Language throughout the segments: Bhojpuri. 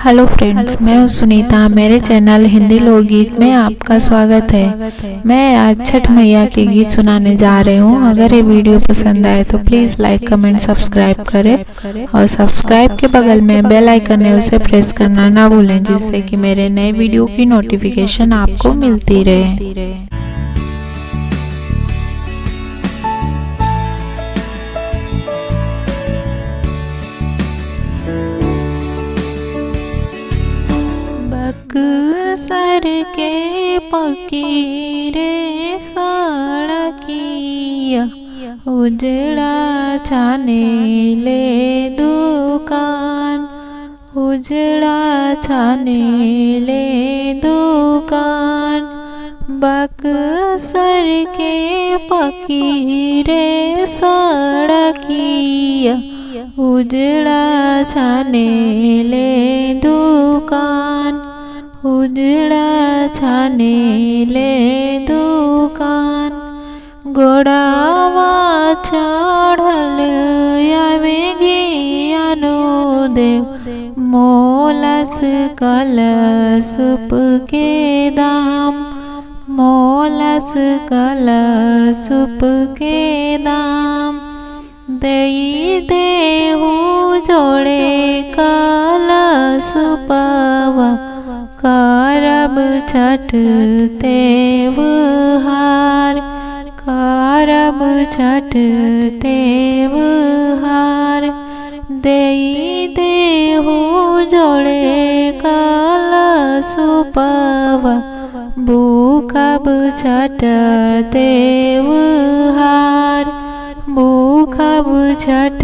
हेलो फ्रेंड्स, मैं हूँ सुनीता। मेरे चैनल हिंदी लोकगीत में आपका स्वागत है। मैं आज छठ मैया के गीत सुनाने जा रही हूँ। अगर ये वीडियो पसंद आए तो प्लीज़ लाइक कमेंट सब्सक्राइब करें और सब्सक्राइब के बगल में बेल आइकन है उसे प्रेस करना ना भूलें, जिससे कि मेरे नए वीडियो की नोटिफिकेशन आपको मिलती रहे। बक्सर के पकीरे सड़किया उजड़ा छाने ले दुकान, उजड़ा छाने ले दुकान। बक्सर के पकीरे सड़किया उजड़ा छाने ले दुकान, उजड़ा छाने ले दुकान। गोड़ावा चढ़ल आवेगी अनुदेव मोलस कलशुप के दाम, मोलस कलशुप के दाम। देई देहु जोड़े कलशुपवा करब छठ त्योहार, करब छठ त्योहार। देई देहु जोड़े कलशुपवा भूखब छठ त्योहार, भूखब छठ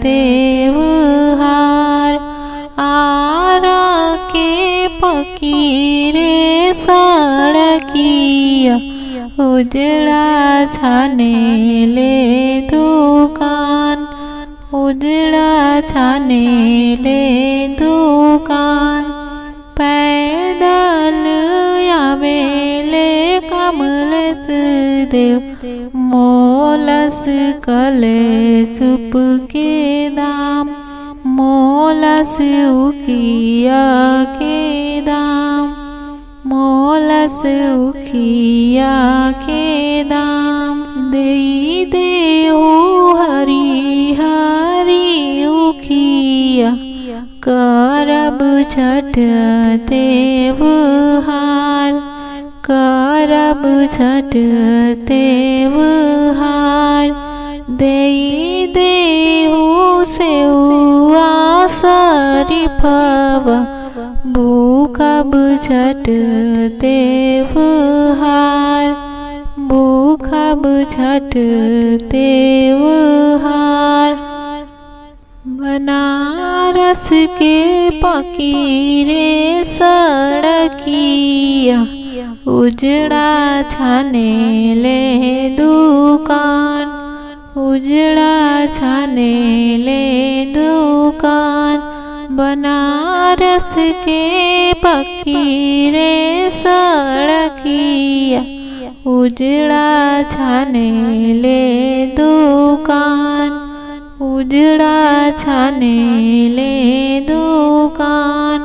त्योहार। आरा के पकीरे सड़किया उजड़ा छाने ले दुकान, उजड़ा छाने ले दुकान। पैदल आवेले कमलेश देव मोलस कलशुप के दाम, मोलस उखिया के दाम, मोलस उखिया के दाम। देई देहु हरी हरी उखिया करब छठ त्योहार, करब छठ त्योहार। देई देहु सेउआ शरीफवा भूखब छठ त्योहार, भूखब छठ त्योहार। बनारस के पकीरे सड़किया उजड़ा छाने ले दुकान, उजड़ा छाने ले दुकान। बनारस के पकीरे सड़किया उजड़ा छाने ले दुकान, उजड़ा छाने ले दुकान।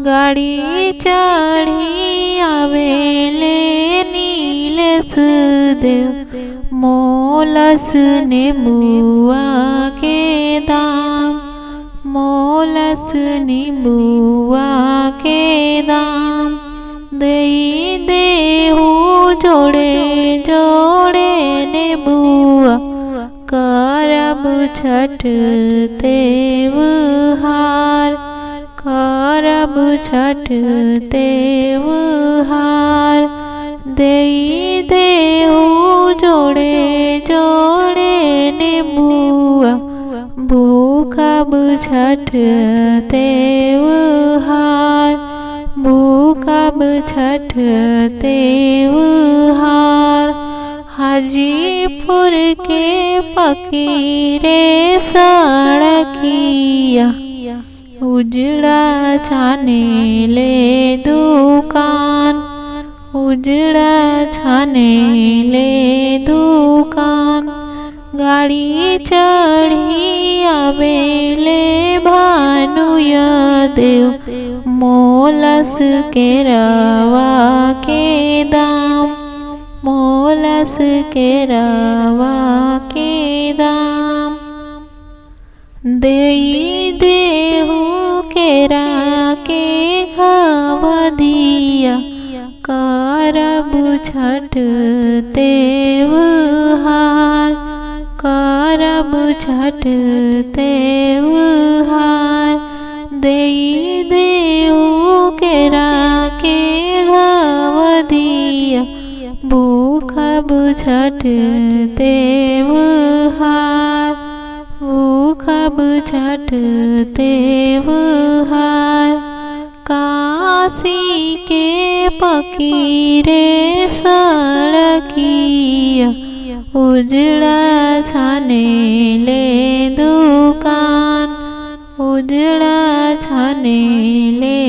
गाड़ी चढ़ी आवेले नीलेश देव मोलस नींबुआ के दाम, मोलस नींबुआ के दाम। देई देहु जोड़े जोड़े नींबुआ करब छठ त्योहार, करब छठ त्योहार। देई देहु जोड़े जोड़े नींबुआ भूखब छठ त्योहार, भूखब छठ त्योहार। हाजीपुर के पकीरे सड़किया उजड़ा छाने ले दुकान, उजड़ा छाने ले दुकान। गाड़ी चढ़ी आवेले भानुय देव, मोलस के रवा के दाम, मोलस के रवा के दाम। देई देहु केरा के घवधिया, करब छठ त्योहार, करब छठ त्योहार। देई देहु केरा के घवधिया, भूखब छठ त्योहार, भूखब छठ त्योहार। काशी के फकीरे सड़किया, उजड़ा छाने ले दुकान, उजड़ा छाने ले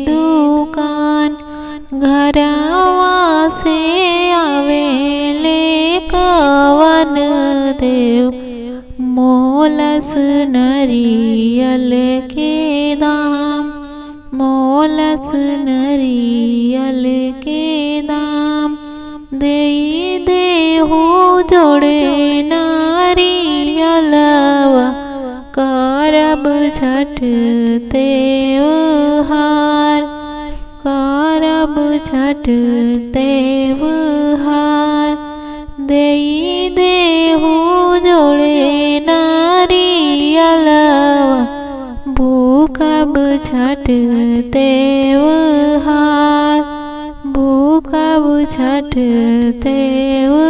दुकान। घरवा से आवेले कवन देव, मोलस नरियल के दाम, मोलस नरियल के दाम। देई देहु जोड़े नारियलवा, करब छठ त्योहार, करब छठ त्योहार। देई देहु जोड़े नारियलवा, भूखब छठ त्योहार, भूखब छठ त्योहार।